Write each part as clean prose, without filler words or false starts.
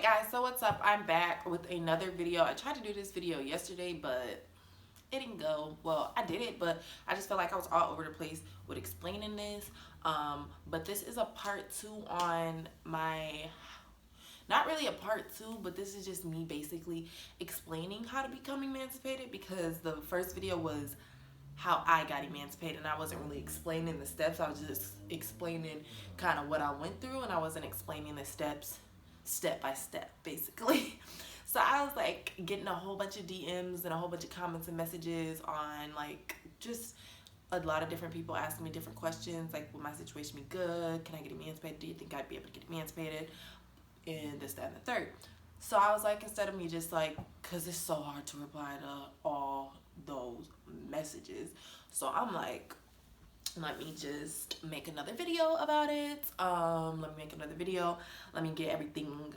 guys, so what's up? I'm back with another video. I tried to do this video yesterday, but it didn't go well. I did it, but I just felt like I was all over the place with explaining this. But this is a part 2 on my, not really a part 2, but this is just me basically explaining how to become emancipated, because the first video was how I got emancipated and I wasn't really explaining the steps. I was just explaining kind of what I went through, and I wasn't explaining the steps step by step basically. So I was like getting a whole bunch of DMs and a whole bunch of comments and messages on like just a lot of different people asking me different questions like, will my situation be good? Can I get emancipated? Do you think I'd be able to get emancipated? And this, that, and the third. So I was like, instead of me just like, because it's so hard to reply to all those messages, so I'm like, let me just make another video about it. Let me make another video. Let me get everything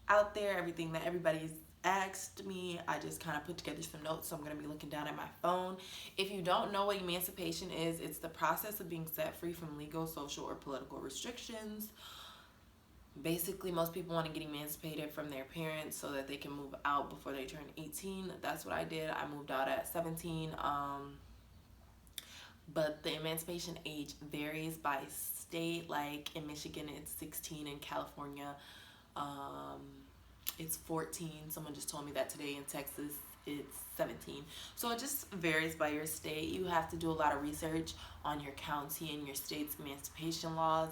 out there, everything that everybody's asked me. I just kind of put together some notes, so I'm going to be looking down at my phone. If you don't know what emancipation is, it's the process of being set free from legal, social, or political restrictions. Basically, most people want to get emancipated from their parents so that they can move out before they turn 18. That's what I did. I moved out at 17. But the emancipation age varies by state. Like in Michigan, it's 16. In California, it's 14. Someone just told me that today. In Texas, it's 17. So it just varies by your state. You have to do a lot of research on your county and your state's emancipation laws.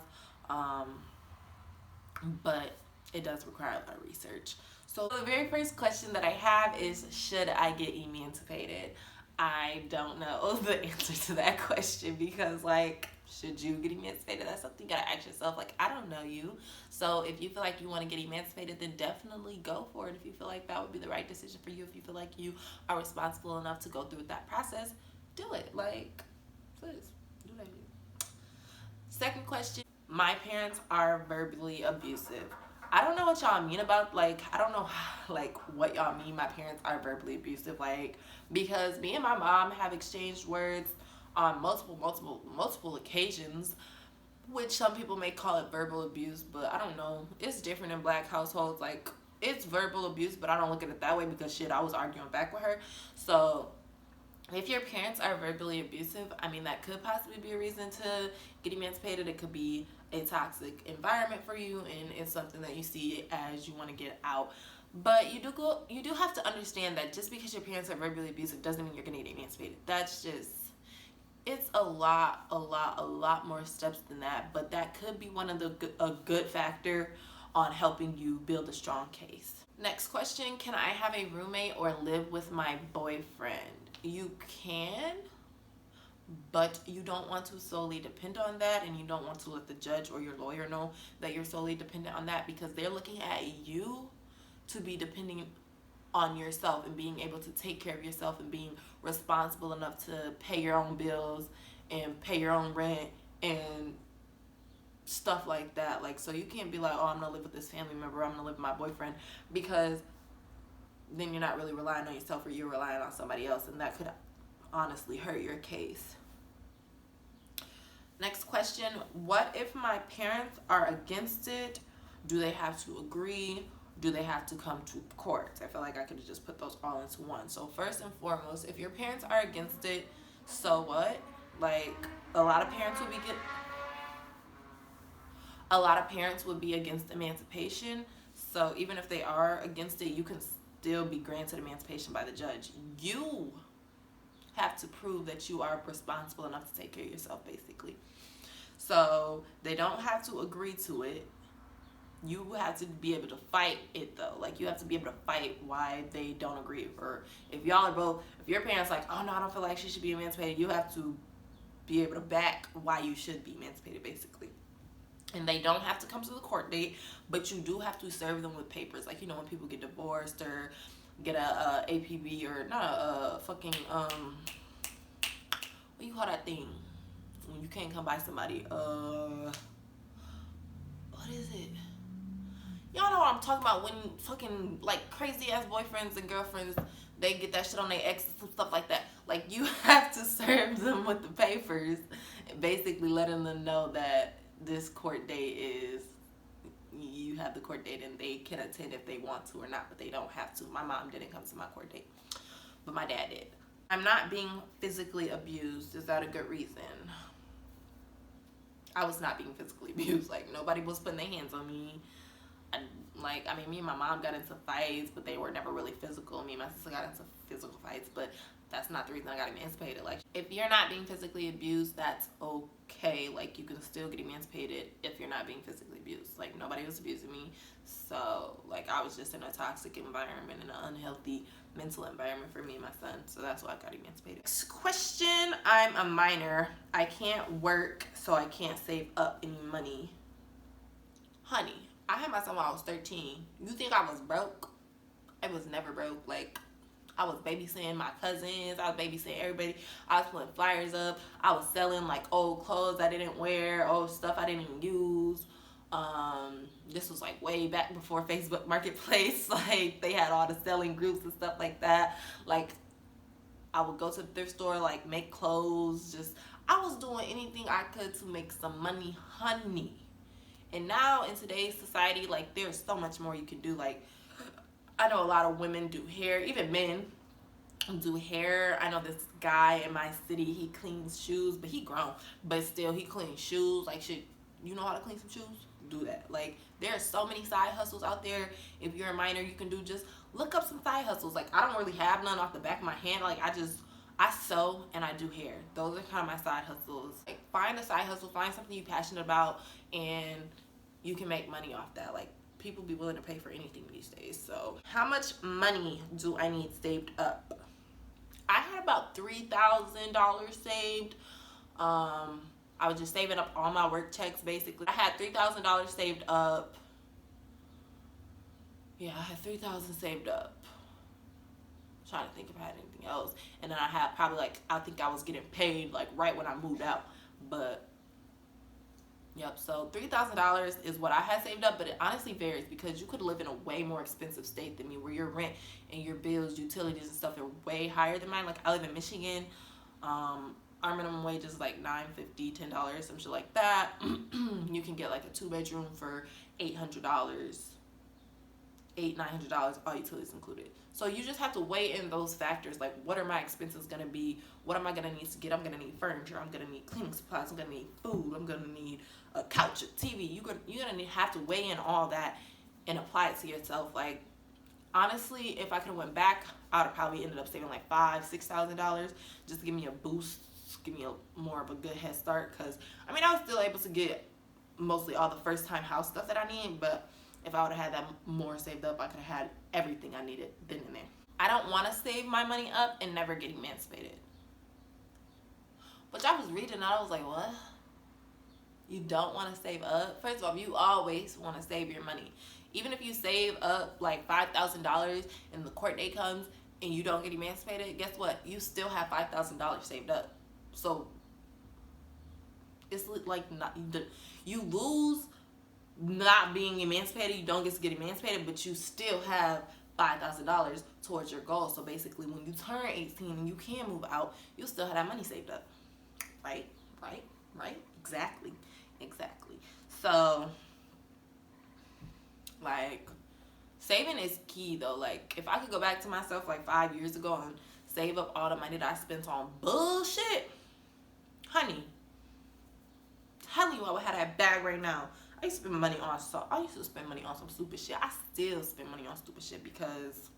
But it does require a lot of research. So the very first question that I have is, should I get emancipated? I don't know the answer to that question, because like, should you get emancipated? That's something you gotta ask yourself. Like, I don't know you. So if you feel like you want to get emancipated, then definitely go for it. If you feel like that would be the right decision for you, if you feel like you are responsible enough to go through with that process, do it. Like, please do that. Second question, my parents are verbally abusive. I don't know what y'all mean about, like, I don't know like what y'all mean my parents are verbally abusive, like, because me and my mom have exchanged words on multiple occasions, which some people may call it verbal abuse, but I don't know. It's different in black households. Like, it's verbal abuse, but I don't look at it that way, because shit, I was arguing back with her. So if your parents are verbally abusive, I mean, that could possibly be a reason to get emancipated. It could be a toxic environment for you, and it's something that you see as you want to get out. But you do have to understand that just because your parents are verbally abusive doesn't mean you're gonna get emancipated. That's just, it's a lot more steps than that. But that could be one of a good factor on helping you build a strong case. Next question, can I have a roommate or live with my boyfriend? You can, but you don't want to solely depend on that, and you don't want to let the judge or your lawyer know that you're solely dependent on that, because they're looking at you to be depending on yourself and being able to take care of yourself and being responsible enough to pay your own bills and pay your own rent and stuff like that. Like, so you can't be like, oh, I'm gonna live with this family member, I'm gonna live with my boyfriend, because then you're not really relying on yourself, or you're relying on somebody else, and that could honestly hurt your case. Next question, what if my parents are against it? Do they have to agree? Do they have to come to court? I feel like I could have just put those all into one. So first and foremost, if your parents are against it, so what? Like, a lot of parents would be against emancipation. So even if they are against it, you can still be granted emancipation by the judge. You have to prove that you are responsible enough to take care of yourself, basically. So they don't have to agree to it. You have to be able to fight it, though. Like, you have to be able to fight why they don't agree. Or if y'all are both, if your parents like, oh no, I don't feel like she should be emancipated, you have to be able to back why you should be emancipated, basically. And they don't have to come to the court date, but you do have to serve them with papers. Like, you know, when people get divorced or get a APB, or not a fucking, what do you call that thing when you can't come by somebody? What is it? Y'all know what I'm talking about, when fucking, like, crazy ass boyfriends and girlfriends, they get that shit on their exes and stuff like that. Like, you have to serve them with the papers, basically letting them know that this court date is, you you have the court date, and they can attend if they want to or not, but they don't have to. My mom didn't come to my court date, but my dad did. I'm not being physically abused. Is that a good reason? I was not being physically abused. Like, nobody was putting their hands on me. I mean, me and my mom got into fights, but they were never really physical. Me and my sister got into physical fights, but that's not the reason I got emancipated. Like, if you're not being physically abused, that's okay. Like, you can still get emancipated if you're not being physically abused. Like, nobody was abusing me. So, like, I was just in a toxic environment, in an unhealthy mental environment for me and my son. So that's why I got emancipated. Next question. I'm a minor. I can't work, so I can't save up any money. Honey, I had my son when I was 13. You think I was broke? I was never broke. Like, I was babysitting my cousins. I was babysitting everybody. I was putting flyers up. I was selling like old clothes I didn't wear, old stuff I didn't even use. This was like way back before Facebook Marketplace. Like, they had all the selling groups and stuff like that. Like, I would go to the thrift store, like, make clothes. Just, I was doing anything I could to make some money, honey. And now in today's society, like, there's so much more you can do. Like, I know a lot of women do hair, even men do hair. I know this guy in my city, he cleans shoes, but he grown, but still he cleans shoes. Like, shit, you know how to clean some shoes? Do that. Like, there are so many side hustles out there. If you're a minor, you can do, just look up some side hustles. Like, I don't really have none off the back of my hand. Like, I sew and I do hair. Those are kind of my side hustles. Like, find a side hustle, find something you're passionate about, and you can make money off that. Like, people be willing to pay for anything these days. So, how much money do I need saved up? I had about $3,000 saved. I was just saving up all my work checks, basically. I had $3,000 saved up. Yeah, I had $3,000 saved up. I'm trying to think if I had anything else. And then I had probably, like, I think I was getting paid, like, right when I moved out. But yep, so $3,000 is what I had saved up, but it honestly varies because you could live in a way more expensive state than me, where your rent and your bills, utilities and stuff are way higher than mine. Like, I live in Michigan. Our minimum wage is like $9.50, $10, some shit like that. You can get like a 2-bedroom for $800, $900, all utilities included. So you just have to weigh in those factors. Like, what are my expenses gonna be? What am I gonna need to get? I'm gonna need furniture. I'm gonna need cleaning supplies. I'm gonna need food. I'm gonna need a couch, a TV. You're gonna have to weigh in all that and apply it to yourself. Like, honestly, if I could have went back, I would have probably ended up saving like $5,000-$6,000 just to give me a boost, give me a more of a good head start. Because I mean, I was still able to get mostly all the first time house stuff that I need, but if I would have had that more saved up, I could have had everything I needed then and there. I don't want to save my money up and never get emancipated. Which I was reading and I was like, what? You don't want to save up? First of all, you always want to save your money. Even if you save up like $5,000 and the court date comes and you don't get emancipated, guess what? You still have $5,000 saved up. So it's like, not, you lose not being emancipated. You don't get to get emancipated, but you still have $5,000 towards your goal. So basically, when you turn 18 and you can move out, you still have that money saved up. Right? Exactly. So, like, saving is key though. Like, if I could go back to myself like 5 years ago and save up all the money that I spent on bullshit, honey, telling you I would have that bag right now. I used to spend money on some stupid shit. I still spend money on stupid shit because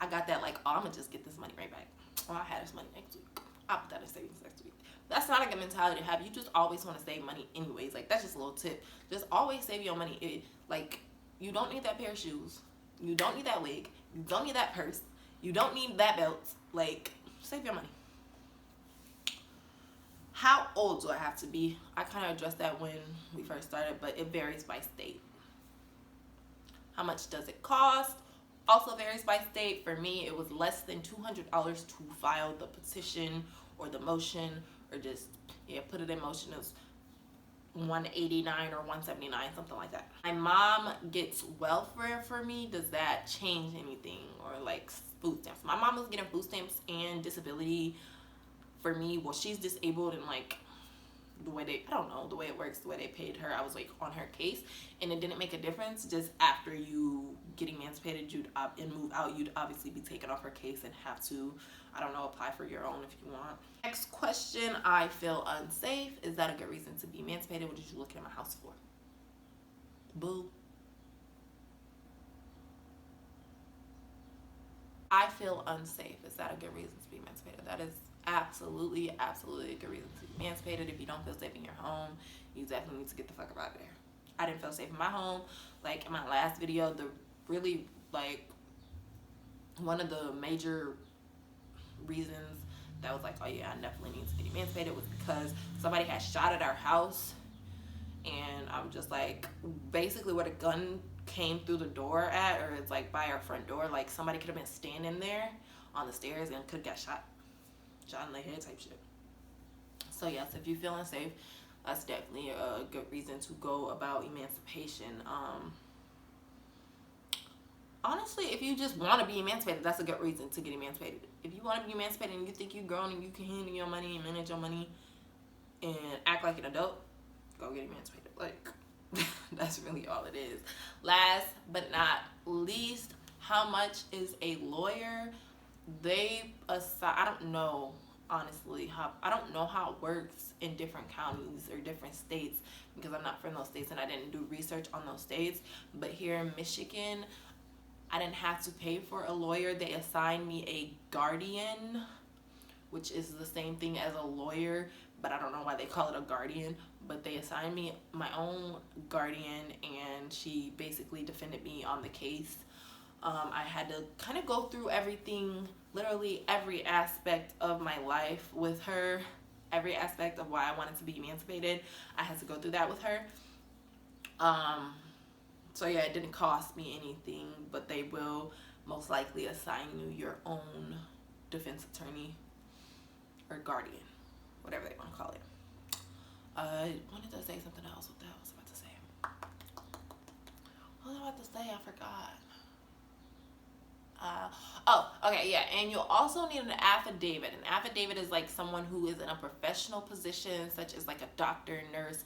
I got that, like, oh, I'm gonna just get this money right back. Oh, I had this money next week. I'll put that in savings next week. That's not a good mentality to have. You just always want to save money anyways. Like, that's just a little tip. Just always save your money. Like, you don't need that pair of shoes. You don't need that wig. You don't need that purse. You don't need that belt. Like, save your money. How old do I have to be? I kind of addressed that when we first started, but it varies by state. How much does it cost? Also varies by state. For me, it was less than $200 to file the petition or the motion, or just, put it in motion. It was $189 or $179, something like that. My mom gets welfare for me. Does that change anything? Or like food stamps? My mom was getting food stamps and disability for me. Well, she's disabled and like the way they, I don't know, the way it works, the way they paid her, I was like on her case, and it didn't make a difference. Just after you get emancipated and move out, you'd obviously be taken off her case and have to, I don't know, apply for your own if you want. Next question, I feel unsafe. Is that a good reason to be emancipated? What did you look at my house for? Boo. I feel unsafe. Is that a good reason to be emancipated? That is absolutely a good reason to be emancipated. If you don't feel safe in your home, you definitely need to get the fuck up out of there. I didn't feel safe in my home. Like in my last video, the really, like, one of the major reasons that was like, oh yeah, I definitely need to get emancipated, was because somebody had shot at our house, and I'm just like, basically where the gun came through the door at, or it's like by our front door, like somebody could have been standing there on the stairs and could have got shot in the head type shit. So yes, if you feel unsafe, that's definitely a good reason to go about emancipation. Honestly, if you just want to be emancipated, that's a good reason to get emancipated. If you want to be emancipated and you think you're grown and you can handle your money and manage your money and act like an adult, go get emancipated. Like, that's really all it is. Last but not least, how much is a lawyer? I don't know, honestly, I don't know how it works in different counties or different states, because I'm not from those states and I didn't do research on those states. But here in Michigan, I didn't have to pay for a lawyer. They assigned me a guardian, which is the same thing as a lawyer, but I don't know why they call it a guardian. But they assigned me my own guardian, and she basically defended me on the case. I had to kind of go through everything, literally every aspect of my life with her, every aspect of why I wanted to be emancipated. I had to go through that with her. So yeah, it didn't cost me anything, but they will most likely assign you your own defense attorney or guardian, whatever they want to call it. I wanted to say something else. What the hell was I about to say? What was I about to say? I forgot. Okay, yeah, and you'll also need an affidavit. An affidavit is like someone who is in a professional position, such as like a doctor, nurse,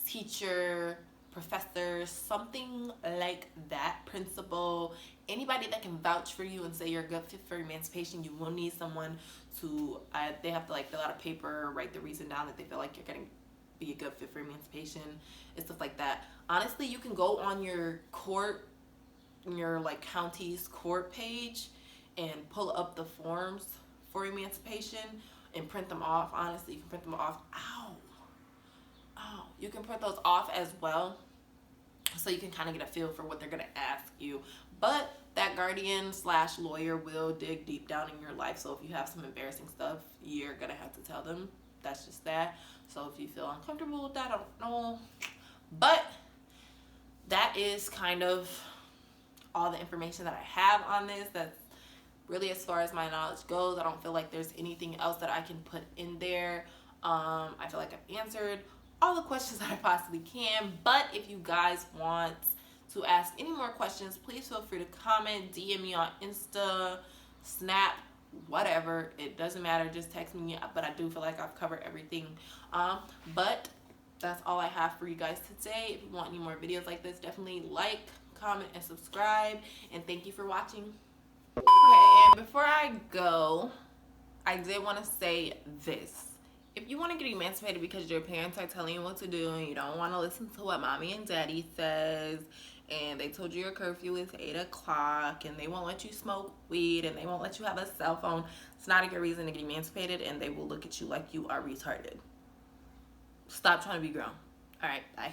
teacher, professor, something like that, principal, anybody that can vouch for you and say you're a good fit for emancipation. You will need someone to, they have to like fill out a paper, write the reason down that they feel like you're going to be a good fit for emancipation and stuff like that. Honestly, you can go on your court, your like county's court page, and pull up the forms for emancipation and print them off. Honestly, you can print them off. You can print those off as well, so you can kind of get a feel for what they're going to ask you. But that guardian / lawyer will dig deep down in your life, so if you have some embarrassing stuff, you're going to have to tell them. That's just that. So if you feel uncomfortable with that, I don't know. But that is kind of all the information that I have on this. That's really as far as my knowledge goes. I don't feel like there's anything else that I can put in there. I feel like I've answered all the questions that I possibly can. But if you guys want to ask any more questions, please feel free to comment, DM me on Insta, Snap, whatever. It doesn't matter, just text me. But I do feel like I've covered everything. But that's all I have for you guys today. If you want any more videos like this, definitely like, comment, and subscribe. And thank you for watching. Okay, and before I go, I did want to say this. If you want to get emancipated because your parents are telling you what to do and you don't want to listen to what mommy and daddy says, and they told you your curfew is 8 o'clock, and they won't let you smoke weed, and they won't let you have a cell phone, it's not a good reason to get emancipated, and they will look at you like you are retarded. Stop trying to be grown. All right, bye.